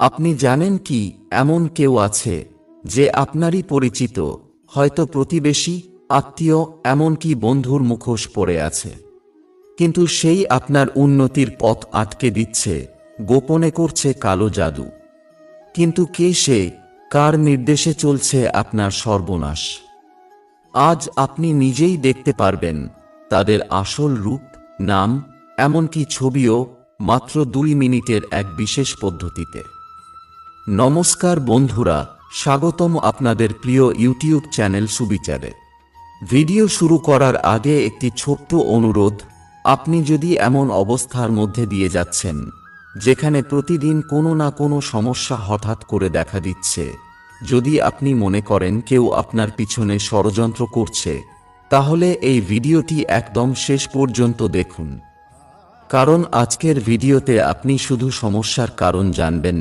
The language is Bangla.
আপনি জানেন কি, এমন কেউ আছে যে আপনারই পরিচিত, হয়তো প্রতিবেশী, আত্মীয়, এমনকি বন্ধুর মুখোশ পরে আছে, কিন্তু সেই আপনার উন্নতির পথ আটকে দিচ্ছে, গোপনে করছে কালো জাদু। কিন্তু কে সে, কার নির্দেশে চলছে আপনার সর্বনাশ? আজ আপনি নিজেই দেখতে পারবেন তাদের আসল রূপ, নাম, এমনকি ছবিও, মাত্র 2 মিনিটের এক বিশেষ পদ্ধতিতে। নমস্কার বন্ধুরা, স্বাগতম আপনাদের প্রিয় ইউটিউব চ্যানেল সুবিচারে। ভিডিও শুরু করার আগে একটি ছোট্ট অনুরোধ, আপনি যদি এমন অবস্থার মধ্যে দিয়ে যাচ্ছেন যেখানে প্রতিদিন কোনো না কোনো সমস্যা হঠাৎ করে দেখা দিচ্ছে, যদি আপনি মনে করেন কেউ আপনার পিছনে ষড়যন্ত্র করছে, তাহলে এই ভিডিওটি একদম শেষ পর্যন্ত দেখুন। কারণ আজকের ভিডিওতে আপনি শুধু সমস্যার কারণ জানবেন